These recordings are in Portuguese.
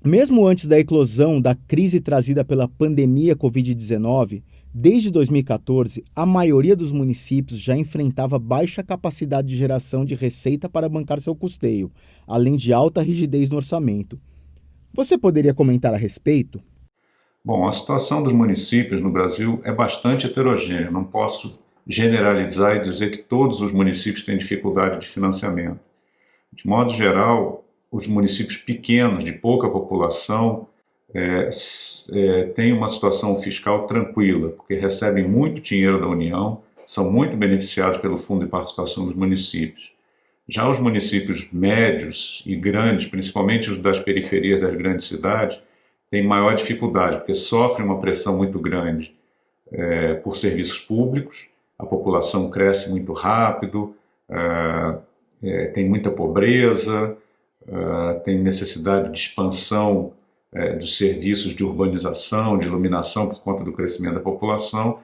Mesmo antes da eclosão da crise trazida pela pandemia Covid-19, desde 2014, a maioria dos municípios já enfrentava baixa capacidade de geração de receita para bancar seu custeio, além de alta rigidez no orçamento. Você poderia comentar a respeito? Bom, a situação dos municípios no Brasil é bastante heterogênea. Não posso generalizar e dizer que todos os municípios têm dificuldade de financiamento. De modo geral, os municípios pequenos, de pouca população, têm uma situação fiscal tranquila, porque recebem muito dinheiro da União, são muito beneficiados pelo Fundo de Participação dos Municípios. Já os municípios médios e grandes, principalmente os das periferias das grandes cidades, têm maior dificuldade, porque sofrem uma pressão muito grande por serviços públicos, a população cresce muito rápido, tem muita pobreza, tem necessidade de expansão dos serviços de urbanização, de iluminação por conta do crescimento da população,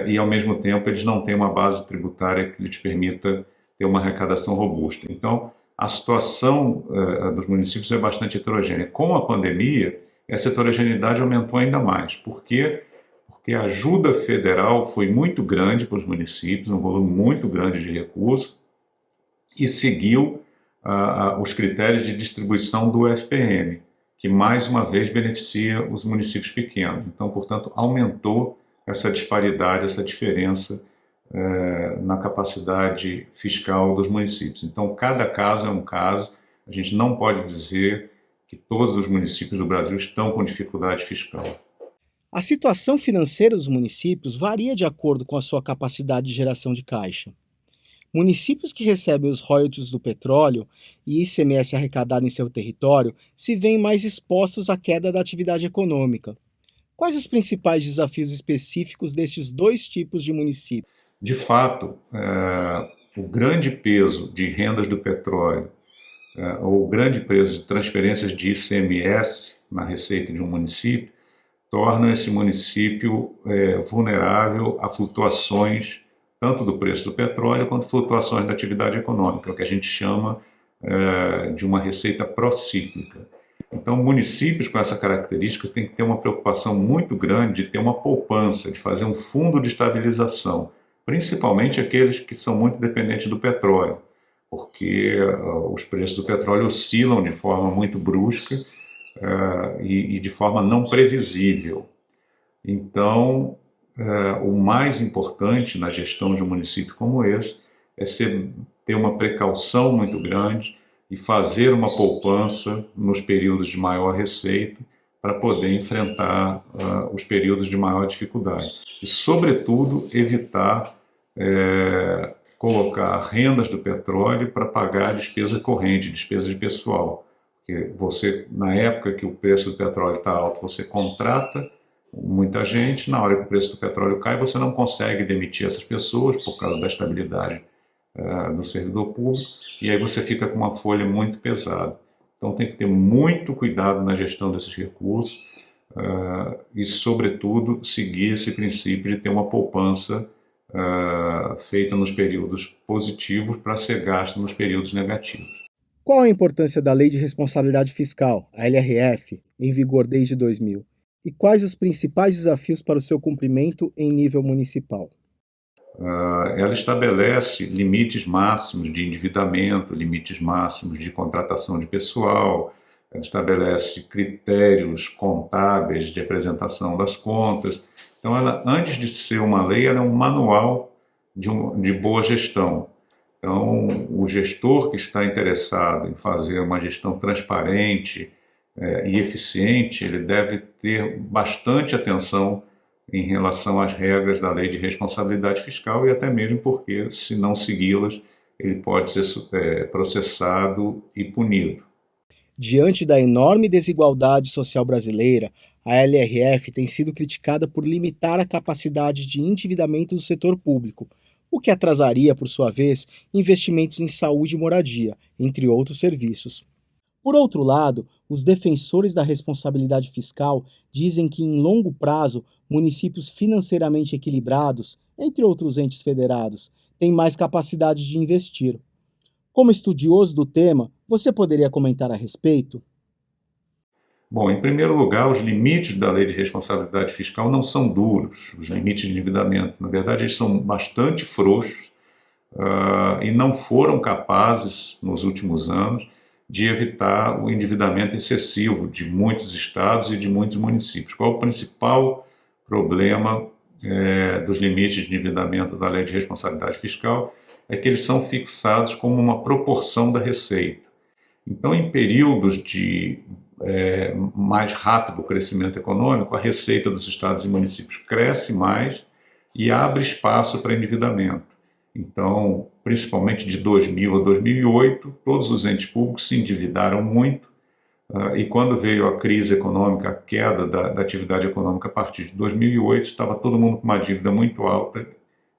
e ao mesmo tempo eles não têm uma base tributária que lhes permita ter uma arrecadação robusta. Então, a situação dos municípios é bastante heterogênea. Com a pandemia, essa heterogeneidade aumentou ainda mais. Por quê? Porque a ajuda federal foi muito grande para os municípios, um volume muito grande de recursos, e seguiu os critérios de distribuição do FPM, que mais uma vez beneficia os municípios pequenos. Então, portanto, aumentou essa disparidade, essa diferença na capacidade fiscal dos municípios. Então, cada caso é um caso. A gente não pode dizer que todos os municípios do Brasil estão com dificuldade fiscal. A situação financeira dos municípios varia de acordo com a sua capacidade de geração de caixa. Municípios que recebem os royalties do petróleo e ICMS arrecadado em seu território se veem mais expostos à queda da atividade econômica. Quais os principais desafios específicos destes dois tipos de municípios? De fato, o grande peso de rendas do petróleo, ou o grande peso de transferências de ICMS na receita de um município, torna esse município vulnerável a flutuações tanto do preço do petróleo quanto flutuações da atividade econômica, o que a gente chama de uma receita procíclica. Então, municípios com essa característica têm que ter uma preocupação muito grande de ter uma poupança, de fazer um fundo de estabilização, principalmente aqueles que são muito dependentes do petróleo, porque os preços do petróleo oscilam de forma muito brusca e de forma não previsível. Então, o mais importante na gestão de um município como esse é ter uma precaução muito grande e fazer uma poupança nos períodos de maior receita para poder enfrentar os períodos de maior dificuldade. E, sobretudo, evitar colocar rendas do petróleo para pagar despesa corrente, despesa de pessoal. Porque você, na época que o preço do petróleo está alto, você contrata muita gente, na hora que o preço do petróleo cai, você não consegue demitir essas pessoas por causa da estabilidade do servidor público, e aí você fica com uma folha muito pesada. Então tem que ter muito cuidado na gestão desses recursos e, sobretudo, seguir esse princípio de ter uma poupança feita nos períodos positivos para ser gasta nos períodos negativos. Qual a importância da Lei de Responsabilidade Fiscal, a LRF, em vigor desde 2000? E quais os principais desafios para o seu cumprimento em nível municipal? Ela estabelece limites máximos de endividamento, limites máximos de contratação de pessoal, ela estabelece critérios contábeis de apresentação das contas. Então, ela, antes de ser uma lei, ela é um manual de boa gestão. Então, o gestor que está interessado em fazer uma gestão transparente e eficiente, ele deve ter bastante atenção em relação às regras da Lei de Responsabilidade Fiscal e até mesmo porque, se não segui-las, ele pode ser processado e punido. Diante da enorme desigualdade social brasileira, a LRF tem sido criticada por limitar a capacidade de endividamento do setor público, o que atrasaria, por sua vez, investimentos em saúde e moradia, entre outros serviços. Por outro lado, os defensores da responsabilidade fiscal dizem que, em longo prazo, municípios financeiramente equilibrados, entre outros entes federados, têm mais capacidade de investir. Como estudioso do tema, você poderia comentar a respeito? Bom, em primeiro lugar, os limites da lei de responsabilidade fiscal não são duros, os limites de endividamento. Na verdade, eles são bastante frouxos, e não foram capazes, nos últimos anos, de evitar o endividamento excessivo de muitos estados e de muitos municípios. Qual o principal problema dos limites de endividamento da lei de responsabilidade fiscal? É que eles são fixados como uma proporção da receita. Então, em períodos de mais rápido crescimento econômico, a receita dos estados e municípios cresce mais e abre espaço para endividamento. Então, principalmente de 2000 a 2008, todos os entes públicos se endividaram muito, e quando veio a crise econômica, a queda da atividade econômica a partir de 2008, estava todo mundo com uma dívida muito alta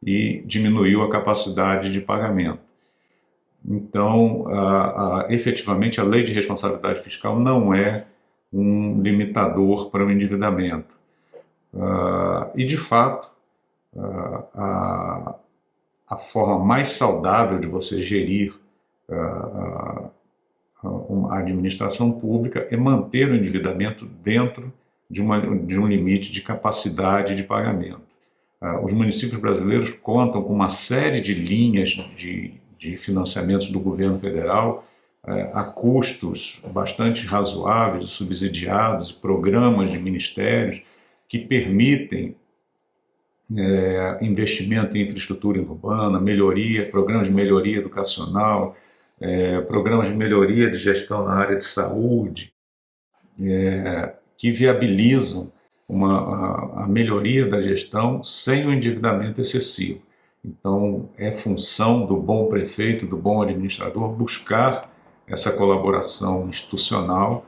e diminuiu a capacidade de pagamento. Então, efetivamente, a lei de responsabilidade fiscal não é um limitador para o endividamento. E, de fato, a forma mais saudável de você gerir a administração pública é manter o endividamento dentro de um limite de capacidade de pagamento. Os municípios brasileiros contam com uma série de linhas de financiamentos do governo federal a custos bastante razoáveis, subsidiados, programas de ministérios que permitem investimento em infraestrutura urbana, programas de melhoria educacional, programas de melhoria de gestão na área de saúde, que viabilizam a melhoria da gestão sem o endividamento excessivo. Então, é função do bom prefeito, do bom administrador, buscar essa colaboração institucional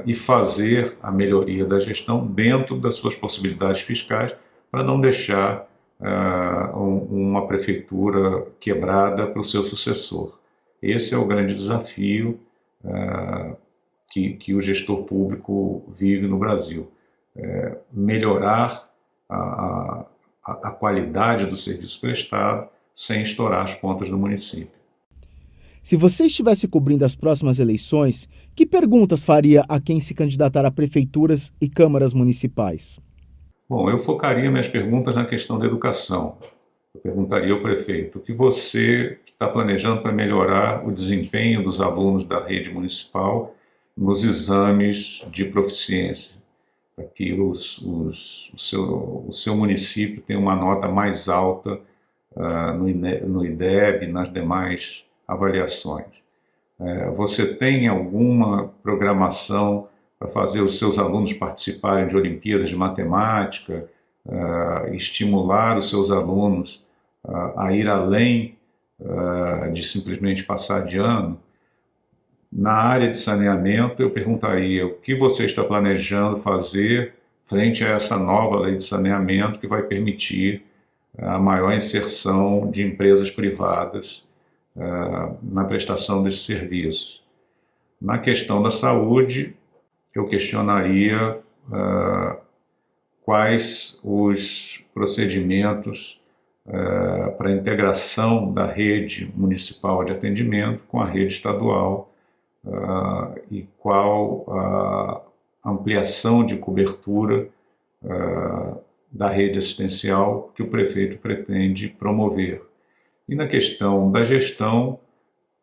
e fazer a melhoria da gestão dentro das suas possibilidades fiscais, para não deixar uma prefeitura quebrada para o seu sucessor. Esse é o grande desafio que o gestor público vive no Brasil. Melhorar a qualidade do serviço prestado sem estourar as contas do município. Se você estivesse cobrindo as próximas eleições, que perguntas faria a quem se candidatar a prefeituras e câmaras municipais? Bom, eu focaria minhas perguntas na questão da educação. Eu perguntaria ao prefeito o que você está planejando para melhorar o desempenho dos alunos da rede municipal nos exames de proficiência, para que o seu município tenha uma nota mais alta no IDEB e nas demais avaliações. Você tem alguma programação para fazer os seus alunos participarem de Olimpíadas de Matemática, estimular os seus alunos a ir além de simplesmente passar de ano? Na área de saneamento, eu perguntaria o que você está planejando fazer frente a essa nova lei de saneamento que vai permitir a maior inserção de empresas privadas na prestação desse serviço. Na questão da saúde, eu questionaria quais os procedimentos para a integração da rede municipal de atendimento com a rede estadual e qual a ampliação de cobertura da rede assistencial que o prefeito pretende promover. E na questão da gestão,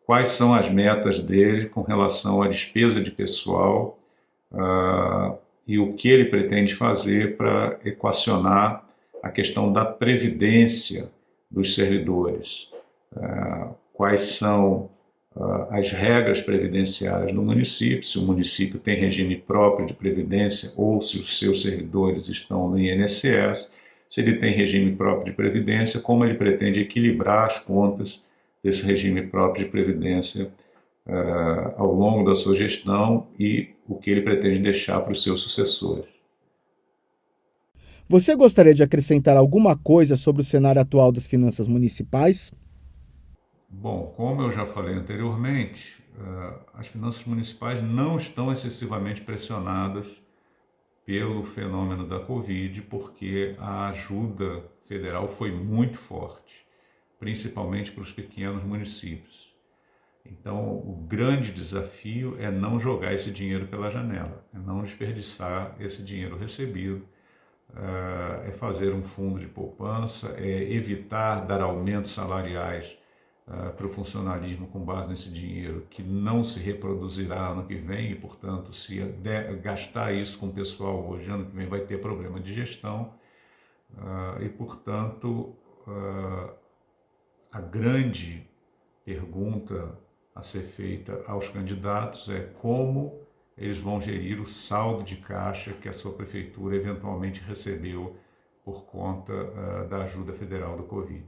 quais são as metas dele com relação à despesa de pessoal e o que ele pretende fazer para equacionar a questão da previdência dos servidores. Quais são as regras previdenciárias no município, se o município tem regime próprio de previdência ou se os seus servidores estão no INSS, se ele tem regime próprio de previdência, como ele pretende equilibrar as contas desse regime próprio de previdência ao longo da sua gestão e o que ele pretende deixar para os seus sucessores. Você gostaria de acrescentar alguma coisa sobre o cenário atual das finanças municipais? Bom, como eu já falei anteriormente, as finanças municipais não estão excessivamente pressionadas pelo fenômeno da Covid, porque a ajuda federal foi muito forte, principalmente para os pequenos municípios. Então, o grande desafio é não jogar esse dinheiro pela janela, é não desperdiçar esse dinheiro recebido, é fazer um fundo de poupança, é evitar dar aumentos salariais para o funcionalismo com base nesse dinheiro que não se reproduzirá ano que vem e, portanto, se gastar isso com o pessoal hoje, ano que vem vai ter problema de gestão e, portanto, a grande pergunta a ser feita aos candidatos é como eles vão gerir o saldo de caixa que a sua prefeitura eventualmente recebeu por conta da ajuda federal do Covid.